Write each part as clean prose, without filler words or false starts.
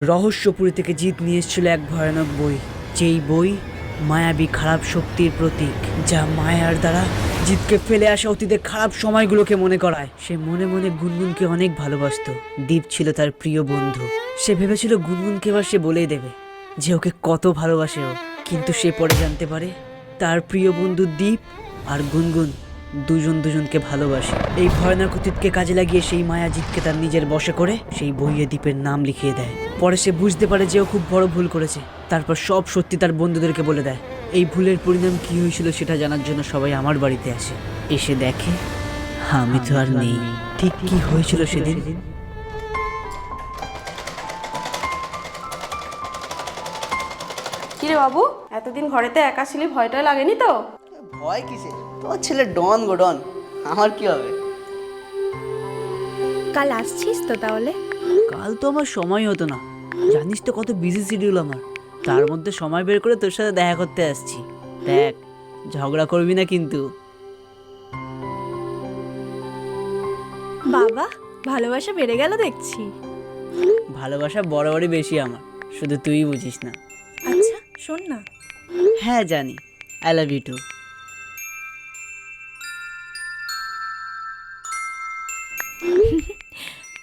রহস্যপুরী থেকে জিৎ নিয়ে এসেছিল এক ভয়ানক বই, যেই বই মায়াবী খারাপ শক্তির প্রতীক, যা মায়ার দ্বারা জিৎকে ফেলে আসা অতীতের খারাপ সময়গুলোকে মনে করায়। সে মনে মনে গুনগুনকে অনেক ভালোবাসতো। দীপ ছিল তার প্রিয় বন্ধু। সে ভেবেছিল গুনগুনকে এবার সে বলেই দেবে যে ওকে কত ভালোবাসে ও। কিন্তু সে পরে জানতে পারে তার প্রিয় বন্ধু দীপ আর গুনগুন দুজনকে ভালোবাসে। এই ভয়ানক অতীতকে কাজে লাগিয়ে সেই মায়া জিৎকে তার নিজের বশে করে সেই বইয়ে দ্বীপের নাম লিখিয়ে দেয়। পরে সে বুঝতে পারে যে ও খুব বড় ভুল করেছে। তারপর সব সত্যি তার বন্ধুদেরকে বলে দেয়। এই ভুলের পরিণাম কি হয়েছিল সেটা জানার জন্য সবাই আমার বাড়িতে আসে। এসে দেখে আমি তো আর নেই। ঠিক কি হয়েছিল সেদিন? কিরে বাবু, এতদিন ঘরেতে একা ছিলি, ভয়টা লাগেনি তো? ভয় কিসে? তোর ছেলে ডন গো ডন, আমার কি হবে? কাল আসছিস তো তাহলে? কাল তো আমার সময় হতো না, জানিস তো কত বিজি শিডিউল আমার। তার মধ্যে সময় বের করে তোর সাথে দেখা করতে আসছি। দেখ, ঝগড়া করবি না কিন্তু। বাবা, ভালোবাসা বেড়ে গেল দেখছি। ভালোবাসা বরাবরই বেশি আমার, শুধু তুই বুঝিস না। আচ্ছা শোন না, হ্যাঁ জানি, আই লাভ ইউ টু।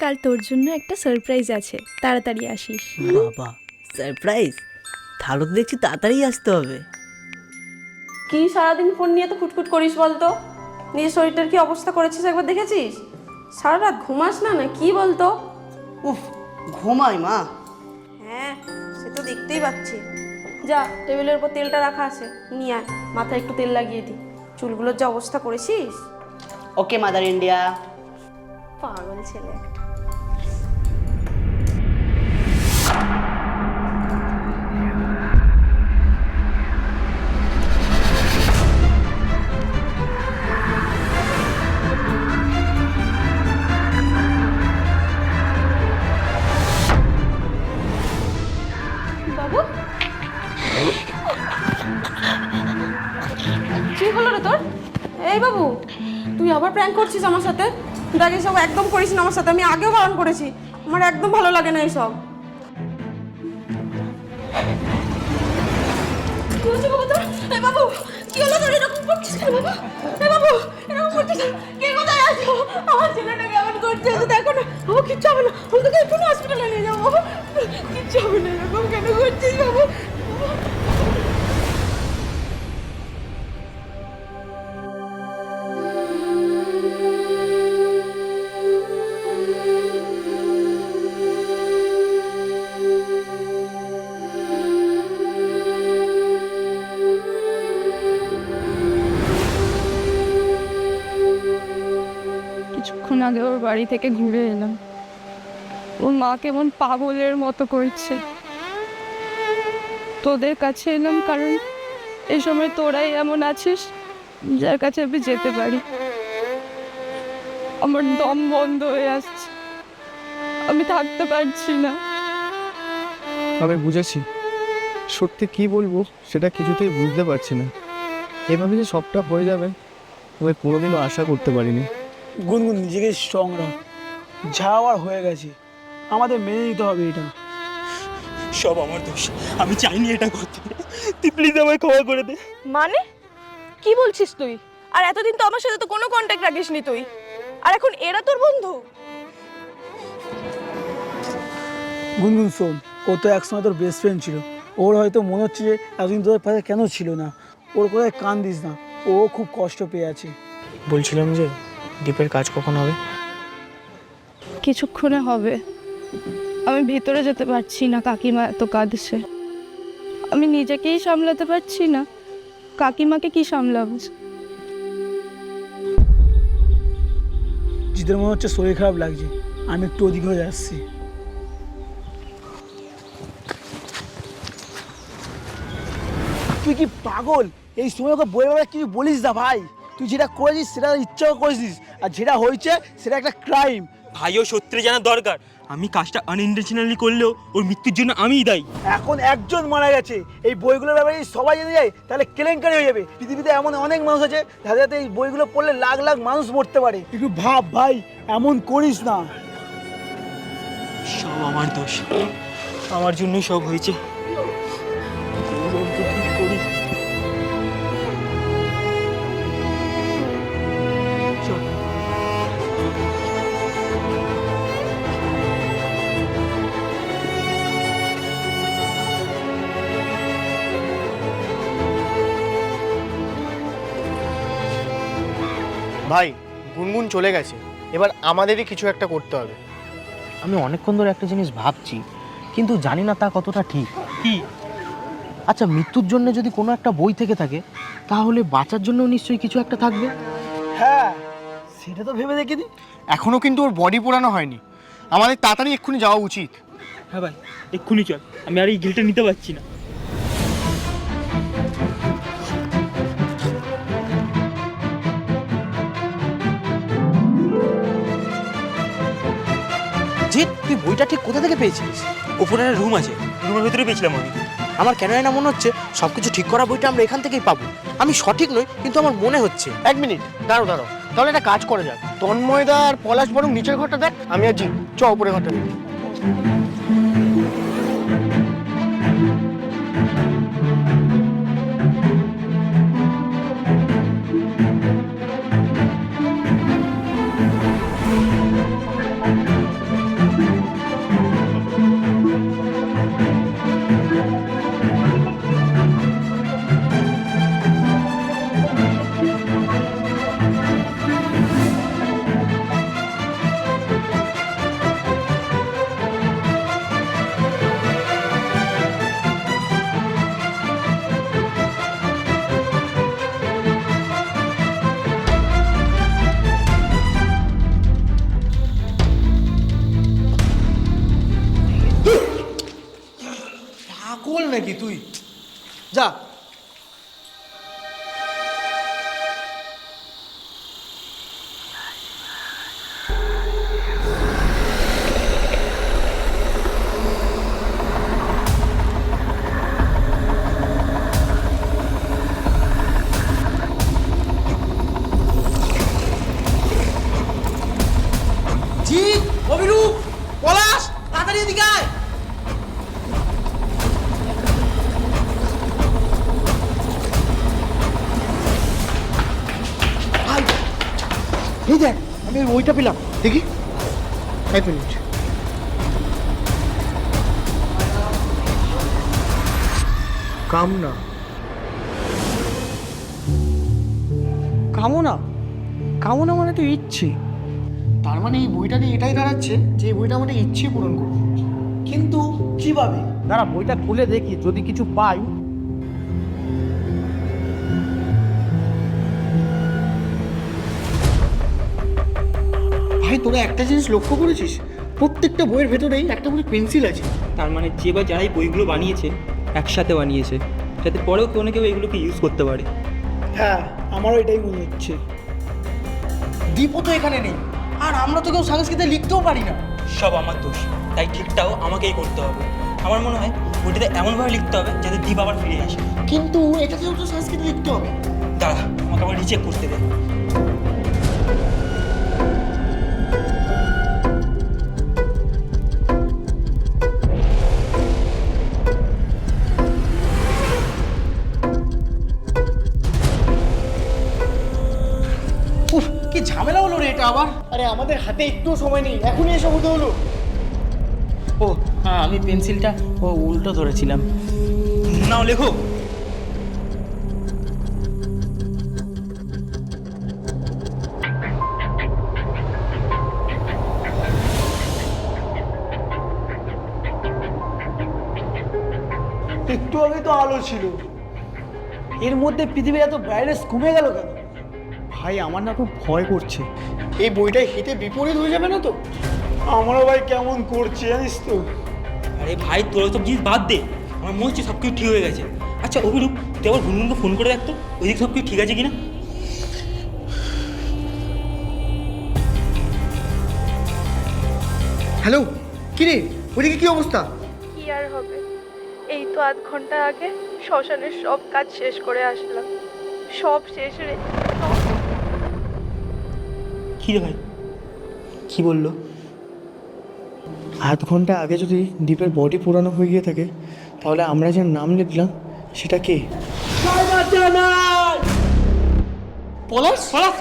কাল তোর জন্য একটা সারপ্রাইজ আছে, তাড়াতাড়ি আসিস। বাবা, সারপ্রাইজ? তাহলে তো দেখছি তাড়াতাড়ি আসতে হবে। কি সারাদিন ফোন নিয়ে তো খুটখুট করিস বলতো? নিজের শরীরটার কি অবস্থা করেছিস একবার দেখেছিস? সারা রাত ঘুমাস না, না কি বলতো? উফ, ঘুমাই মা। হ্যাঁ, সে তো দেখতেই পাচ্ছি। যা, টেবিলের উপর তেলটা রাখা আছে, নিয়ে আয়, মাথায় একটু তেল লাগিয়ে দি। চুলগুলোর যা অবস্থা করেছিস। ওকে মাদার ইন্ডিয়া। পাগল ছেলে একটা। বাবু, কি হলো রে তোর? এই বাবু, তুই আবার প্র্যাঙ্ক করছিস আমার সাথে? দেখ, এসব একদম করিস না আমার সাথে, আমি আগেও বারণ করেছি। আমার একদম ভালো লাগে না এইসব। কি হচ্ছে বাবু তোর? এই বাবু, কি হলো তোর? এরকম করছিস কেন বাবু? এই বাবু, এরকম করছিস কেন? কে কোথায় আছো? আমার ছেলেটা কেমন করছে দেখো না। বাবু কিচ্ছু হবে না, আমি তোকে এক্ষুনি হসপিটালে নিয়ে যাবো বাবু। কিচ্ছু হবে না, এরকম কেন করছিস বাবু? কিছুক্ষণ আগে ওর বাড়ি থেকে ঘুরে এলাম। ওর মা কেমন পাগলের মতো করছে। তোদের কাছে এলাম কারণ এই সময় তোরাই এমন আছিস যার কাছে আমি যেতে পারি। আমার দম বন্ধ হয়ে আসছে, আমি থাকতে পারছি না। আমি বুঝেছি, সত্যি কি বলবো সেটা কিছুতেই বুঝতে পারছি না। এভাবে যে সবটা হয়ে যাবে আমি কোনোদিনও আশা করতে পারিনি। গুনগুন, নিজেকে স্ট্রং রাখ। যা হওয়ার হয়ে গেছে, আমাদের মেনে নিতে হবে এটা। সব আমার দোষ, আমি চাইনি এটা করতে। তুই প্লিজ আমায় ক্ষমা করে দে। মানে কি বলছিস তুই? আর এতদিন তো আমার সাথে তো কোনো কন্ট্যাক্ট রাখিসনি তুই, আর এখন এরা তোর বন্ধু? গুনগুন শোন, ও তো একসময় তোর বেস্ট ফ্রেন্ড ছিল। ওর হয়তো মনে হচ্ছে যে এতদিন তোর পাশে কেন ছিল না। ওর কোথায় কান দিস না, ও খুব কষ্ট পেয়ে আছে। বলছিলাম যে দীপের কাজ কখন হবে? কিছুক্ষণে হবে। আমি ভিতরে যেতে পারছি না, কাকিমা এত কাঁদছে। আমি নিজেকেই সামলাতে পারছি না, কাকিমাকে কি সামলাবো? জিদের মনে হচ্ছে শরীর খারাপ লাগছে, আমি একটু ওদিকে হয়ে যাচ্ছি। তুই কি পাগল? এই সময় ওকে বই বাবা কিছু বলিস না ভাই। তুই যেটা করেছিস সেটা ইচ্ছা করেছিস, আর যেটা হয়েছে সেটা একটা ক্রাইম। ভাইও সত্যি জানা দরকার। আমি কাজটা আনইনটেনশনালি করলেও ওর মৃত্যুর জন্য আমিই দায়ী। এখন একজন মারা গেছে, এই বইগুলোর ব্যাপারে সবাই জেনে যায় তাহলে কেলেঙ্কারি হয়ে যাবে। পৃথিবীতে এমন অনেক মানুষ আছে যাদের হাতে এই বইগুলো পড়লে লাখ লাখ মানুষ মরতে পারে। একটু ভাব ভাই, এমন করিস না। সব আমার দোষ। আমার জন্যই সব হয়েছে। ঠিক করি। চল। ভাই, গুনগুন চলে গেছে, এবার আমাদেরই কিছু একটা করতে হবে। আমি অনেকক্ষণ ধরে একটা জিনিস ভাবছি, কিন্তু জানি না তা কতটা ঠিক। কি? আচ্ছা, মৃত্যুর জন্য যদি কোনো একটা বই থেকে থাকে, তাহলে বাঁচার জন্য নিশ্চয়ই কিছু একটা থাকবে। হ্যাঁ, সেটা তো ভেবে দেখিনি। এখনো কিন্তু ওর বডি পোড়ানো হয়নি, আমাদের তাড়াতাড়ি এক্ষুনি যাওয়া উচিত। হ্যাঁ ভাই, এক্ষুনি চল, আমি আর এই গিলটা নিতে পারছি না। জিৎ, তুই বইটা ঠিক কোথা থেকে পেয়েছিস? উপরে একটা রুম আছে, রুমের ভিতরে পেয়েছিলাম আমি। আমার কেন না মনে হচ্ছে সবকিছু ঠিক করা বইটা আমরা এখান থেকেই পাবো। আমি সঠিক নই, কিন্তু আমার মনে হচ্ছে। এক মিনিট, দাঁড়াও দাঁড়াও, তাহলে একটা কাজ করা যাক। তন্ময়দা আর পলাশ বরং নিচের ঘরটা দেখ, আমি আর জিৎ চ উপরে ঘরটা দেখি। পাগল নাকি তুই? যা। জিৎ, অভিরূপ, পলাশ, তাড়াতাড়ি এদিকে আয়। এই দেখ, আমি ওইটা পেলাম, দেখি। এক মিনিট। কামনা। কামনা? কামনা মানে তো ইচ্ছে। তার মানে এই বইটা নিয়ে এটাই দাঁড়াচ্ছে যে এই বইটা আমাদের ইচ্ছে পূরণ করবে। কিন্তু কিভাবে? দাঁড়া, বইটা খুলে দেখি, যদি কিছু পাই। ভাই, তোরা একটা জিনিস লক্ষ্য করেছিস? প্রত্যেকটা বইয়ের ভেতরেই একটা করে পেন্সিল আছে। তার মানে যে বা যারাই বইগুলো বানিয়েছে একসাথে বানিয়েছে, যাতে পরেও কেউ না কেউ এগুলোকে ইউজ করতে পারে। হ্যাঁ, আমারও এটাই মনে হচ্ছে। দীপও তো এখানে নেই, আর আমরা তো কেউ সংস্কৃতে লিখতেও পারি না। সব আমার দোষ, তাই ঠিকটাও আমাকেই করতে হবে। আমার মনে হয় বইটাতে এমনভাবে লিখতে হবে যাতে দীপ আবার ফিরে আসে। কিন্তু এটাতেও তো সংস্কৃতে লিখতে হবে। দাঁড়া, আমাকে আবার রিচেক করতে দে। উফ, কি ঝামেলা হলো রে এটা আবার। আরে আমাদের হাতে একটু সময় নেই, এখনই এসব হতে হলো। ও হ্যাঁ, আমি পেন্সিলটা উল্টো ধরেছিলাম। নাও লেখো। একটু আগে তো আলো ছিল, এর মধ্যে পৃথিবীর এত ব্রাইটনেস কমে গেল কেন? ভাই, আমার না খুব ভয় করছে। এই বইটা হিতে বিপরীত হয়ে যাবে না তো? আমারও ভাই কেমন করছে জানিস তো। আরে ভাই, তোর সব জিনিস বাদ দে, আমার মনে হচ্ছে সব কিছু ঠিক হয়ে গেছে। আচ্ছা অভিরূপ, তুই আবার গুনগুনকে ফোন করে দেখতো ওইদিকে সব কিছু ঠিক আছে কিনা। হ্যালো, কি রে, ওইদিকে কি অবস্থা? কি আর হবে, এই তো আধ ঘন্টা আগে শ্মশানের সব কাজ শেষ করে আসলাম। সব শেষ রে। কি রে ভাই, কি বললো? আধ ঘন্টা আগে যদি দীপের বডি পুরানো হয়ে গিয়ে থাকে, তাহলে আমরা যে নাম লিখলাম সেটা কে? পলাশ পলাশ